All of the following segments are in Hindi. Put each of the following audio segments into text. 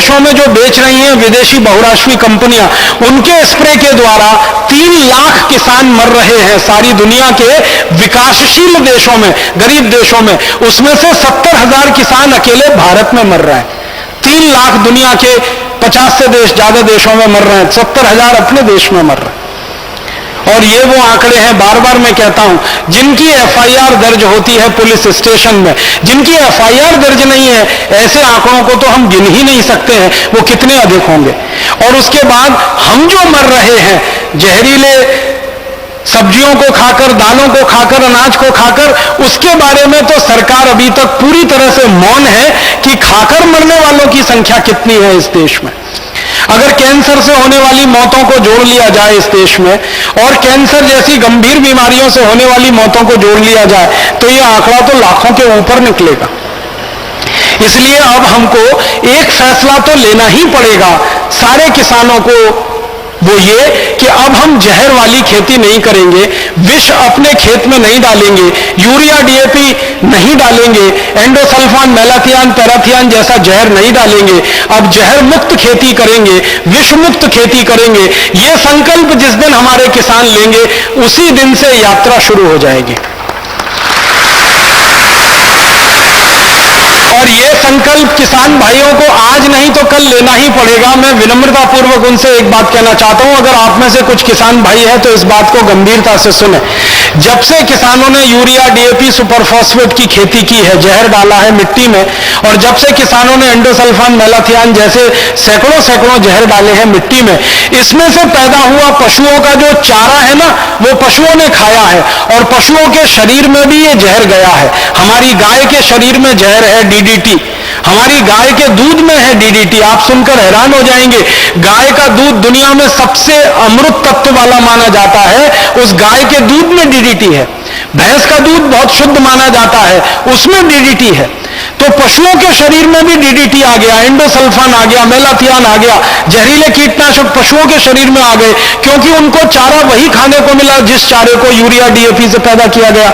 देशों में जो बेच रही हैं विदेशी बहुराष्ट्रीय कंपनियां, उनके स्प्रे के द्वारा 3 लाख किसान मर रहे हैं सारी दुनिया के विकासशील देशों में, गरीब देशों में। उसमें से 70,000 किसान अकेले भारत में मर रहे हैं। 3 लाख दुनिया के 50 से ज्यादा देशों में मर रहे हैं, 70,000 अपने देश में मर रहे हैं। और ये वो आंकड़े हैं, बार बार मैं कहता हूं, जिनकी एफआईआर दर्ज होती है पुलिस स्टेशन में, जिनकी एफआईआर दर्ज नहीं है, ऐसे आंकड़ों को तो हम गिन ही नहीं सकते हैं, वो कितने अधिक होंगे। और उसके बाद हम जो मर रहे हैं जहरीले सब्जियों को खाकर, दालों को खाकर, अनाज को खाकर, उसके बारे में तो सरकार अभी तक पूरी तरह से मौन है कि खाकर मरने वालों की संख्या कितनी है इस देश में। अगर कैंसर से होने वाली मौतों को जोड़ लिया जाए इस देश में, और कैंसर जैसी गंभीर बीमारियों से होने वाली मौतों को जोड़ लिया जाए, तो यह आंकड़ा तो लाखों के ऊपर निकलेगा। इसलिए अब हमको एक फैसला तो लेना ही पड़ेगा सारे किसानों को, वो ये कि अब हम जहर वाली खेती नहीं करेंगे, विष अपने खेत में नहीं डालेंगे, यूरिया डीएपी नहीं डालेंगे, एंडोसल्फान, मेलाथियान, पैराथियान जैसा जहर नहीं डालेंगे। अब जहर मुक्त खेती करेंगे, विष मुक्त खेती करेंगे। ये संकल्प जिस दिन हमारे किसान लेंगे, उसी दिन से यात्रा शुरू हो जाएगी। और ये संकल्प किसान भाइयों को आज नहीं तो कल लेना ही पड़ेगा। मैं विनम्रता पूर्वक उनसे एक बात कहना चाहता हूं, अगर आप में से कुछ किसान भाई हैं तो इस बात को गंभीरता से सुने। जब से किसानों ने यूरिया डीएपी सुपरफॉस्फेट की खेती की है, जहर डाला है मिट्टी में, और जब से किसानों ने एंडोसल्फान, मेलाथियान जैसे सैकड़ों सैकड़ों जहर डाले हैं मिट्टी में, इसमें से पैदा हुआ पशुओं का जो चारा है ना, वो पशुओं ने खाया है, और पशुओं के शरीर में भी ये जहर गया है। हमारी गाय के शरीर में जहर है डीडीटी, हमारी गाय के दूध में है डीडीटी। आप सुनकर हैरान हो जाएंगे, गाय का दूध दुनिया में सबसे अमृत तत्व वाला माना जाता है, उस गाय के दूध में डीडीटी है। भैंस का दूध बहुत शुद्ध माना जाता है, उसमें डीडीटी है। तो पशुओं के शरीर में भी डीडीटी आ गया, एंडोसल्फान आ गया, मेलाथियान आ गया, जहरीले कीटनाशक पशुओं के शरीर में आ गए, क्योंकि उनको चारा वही खाने को मिला जिस चारे को यूरिया डीएपी से पैदा किया गया।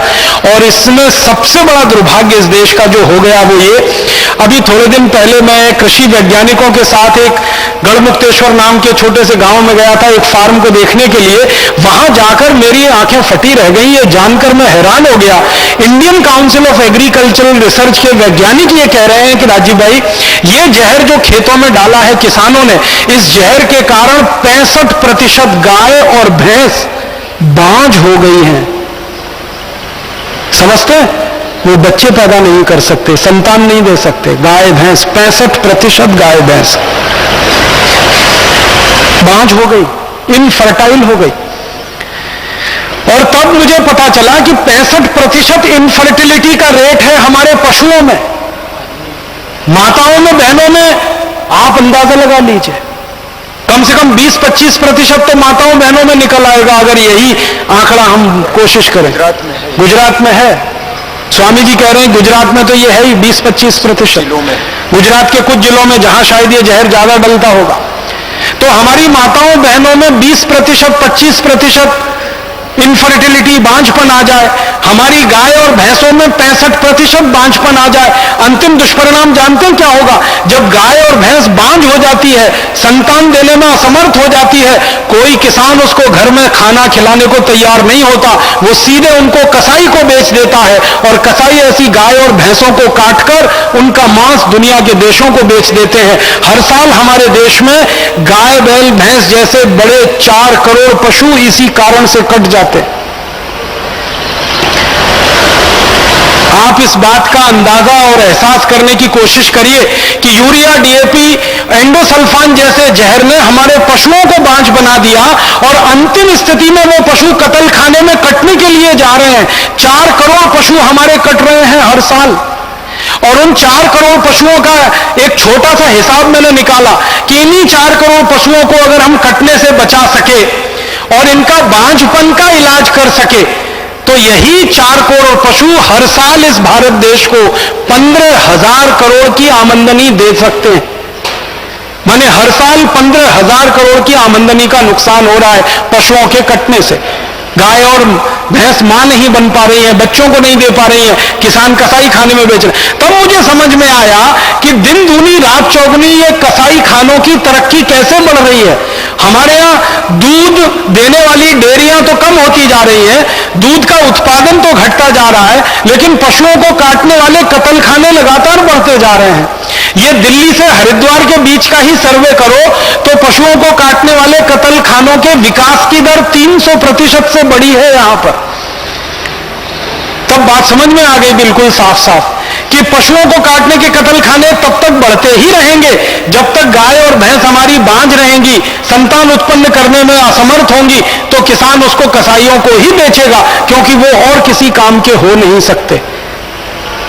और इसमें सबसे बड़ा दुर्भाग्य इस देश का जो हो गया वो ये, अभी थोड़े दिन पहले मैं कृषि वैज्ञानिकों के साथ एक गढ़मुक्तेश्वर नाम के छोटे से गांव में गया था, एक फार्म को देखने के लिए। वहां जाकर मेरी आंखें फटी रह गई। ये जानकर मैं हैरान हो गया, Indian council of agricultural research के वैज्ञानिक ये कह रहे हैं कि राजीव भाई, ये जहर जो खेतों में डाला है किसानों ने, इस जहर के कारण 65% गाय और भैंस बांझ हो गई हैं। समझते हैं? वो बच्चे पैदा नहीं कर सकते, संतान नहीं दे सकते। गाय भैंस 65% गाय भैंस बांझ हो गई, इनफर्टाइल हो गई। और तब मुझे पता चला कि 65% इनफर्टिलिटी का रेट है हमारे पशुओं में, माताओं में, बहनों में। आप अंदाजा लगा लीजिए, कम से कम 20-25% तो माताओं बहनों में निकल आएगा अगर यही आंकड़ा हम कोशिश करें। गुजरात में है, स्वामी जी कह रहे हैं गुजरात में तो ये है ही 20-25%। गुजरात के कुछ जिलों में जहां शायद ये जहर ज्यादा डलता होगा। तो हमारी माताओं बहनों में 20%, 25% इनफर्टिलिटी, बांझपन आ जाए। हमारी गाय और भैंसों में 65% बांझपन आ जाए। अंतिम दुष्परिणाम जानते हैं क्या होगा? जब गाय और भैंस बांझ हो जाती है, संतान देने में असमर्थ हो जाती है, कोई किसान उसको घर में खाना खिलाने को तैयार नहीं होता, वो सीधे उनको कसाई को बेच देता है, और कसाई ऐसी गाय और भैंसों को काटकर उनका मांस दुनिया के देशों को बेच देते हैं। हर साल हमारे देश में गाय, बैल, भैंस जैसे बड़े 4 करोड़ पशु इसी कारण से कट जाते। आप इस बात का अंदाजा और एहसास करने की कोशिश करिए कि यूरिया डीएपी, एंडोसल्फान जैसे जहर ने हमारे पशुओं को बांझ बना दिया, और अंतिम स्थिति में वो पशु कत्ल खाने में कटने के लिए जा रहे हैं। 4 करोड़ पशु हमारे कट रहे हैं हर साल। और उन 4 करोड़ पशुओं का एक छोटा सा हिसाब मैंने निकाला कि इन्हीं 4 करोड़ पशुओं को अगर हम कटने से बचा सके और इनका बांझपन का इलाज कर सके, तो यही 4 करोड़ पशु हर साल इस भारत देश को 15,000 करोड़ की आमदनी दे सकते हैं। माने हर साल 15,000 करोड़ की आमदनी का नुकसान हो रहा है पशुओं के कटने से। गाय और भैंस मां नहीं बन पा रही है, बच्चों को नहीं दे पा रही है, किसान कसाई खाने में बेच रहे। तब मुझे समझ में आया कि दिन दूनी रात चौगुनी ये कसाई खानों की तरक्की कैसे बढ़ रही है। हमारे यहाँ दूध देने वाली डेयरियां तो कम होती जा रही हैं, दूध का उत्पादन तो घटता जा रहा है, लेकिन पशुओं को काटने वाले कत्लखाने लगातार बढ़ते जा रहे हैं। ये दिल्ली से हरिद्वार के बीच का ही सर्वे करो तो पशुओं को काटने वाले कत्लखानों के विकास की दर 300% से बढ़ी है यहां पर। तब बात समझ में आ गई बिल्कुल साफ साफ कि पशुओं को काटने के कत्लखाने तब तक बढ़ते ही रहेंगे जब तक गाय और भैंस हमारी बांझ रहेंगी, संतान उत्पन्न करने में असमर्थ होंगी, तो किसान उसको कसाईयों को ही बेचेगा, क्योंकि वो और किसी काम के हो नहीं सकते,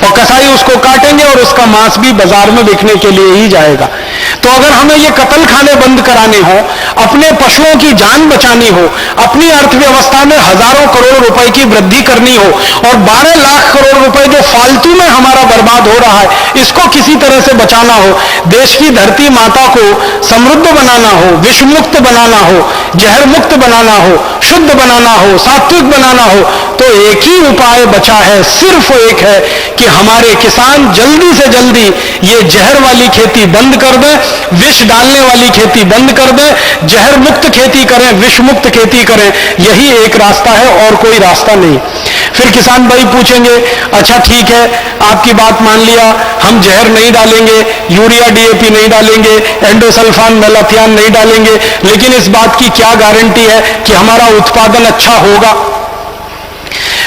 और कसाई उसको काटेंगे और उसका मांस भी बाजार में बिकने के लिए ही जाएगा। तो अगर हमें ये कत्लखाने बंद कराने हो, अपने पशुओं की जान बचानी हो, अपनी अर्थव्यवस्था में हजारों करोड़ रुपए की वृद्धि करनी हो, और 12 लाख करोड़ रुपए जो फालतू में हमारा बर्बाद हो रहा है, इसको किसी तरह से बचाना हो, देश की धरती माता को समृद्ध बनाना हो, विष मुक्त बनाना हो, जहर मुक्त बनाना हो, शुद्ध बनाना हो, सात्विक बनाना हो, तो एक ही उपाय बचा है, सिर्फ एक है कि हमारे किसान जल्दी से जल्दी ये जहर वाली खेती बंद कर दें, विष डालने वाली खेती बंद कर दें, जहर मुक्त खेती करें, विष मुक्त खेती करें। यही एक रास्ता है और कोई रास्ता नहीं। फिर किसान भाई पूछेंगे, अच्छा ठीक है, आपकी बात मान लिया, हम जहर नहीं डालेंगे, यूरिया डीएपी नहीं डालेंगे, एंडोसल्फान मेलाथियान नहीं डालेंगे, लेकिन इस बात की क्या गारंटी है कि हमारा उत्पादन अच्छा होगा।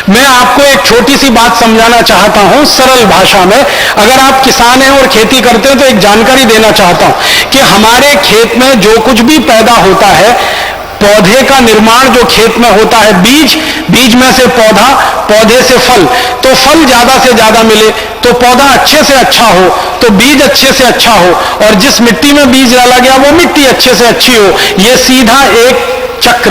मैं आपको एक छोटी सी बात समझाना चाहता हूं सरल भाषा में। अगर आप किसान हैं और खेती करते हैं तो एक जानकारी देना चाहता हूं कि हमारे खेत में जो कुछ भी पैदा होता है, पौधे का निर्माण जो खेत में होता है, बीज, बीज में से पौधा, पौधे से फल, तो फल ज्यादा से ज्यादा मिले तो पौधा अच्छे से अच्छा हो, तो बीज अच्छे से अच्छा हो, और जिस मिट्टी में बीज डाला गया वो मिट्टी अच्छे से अच्छी हो। यह सीधा एक चक्र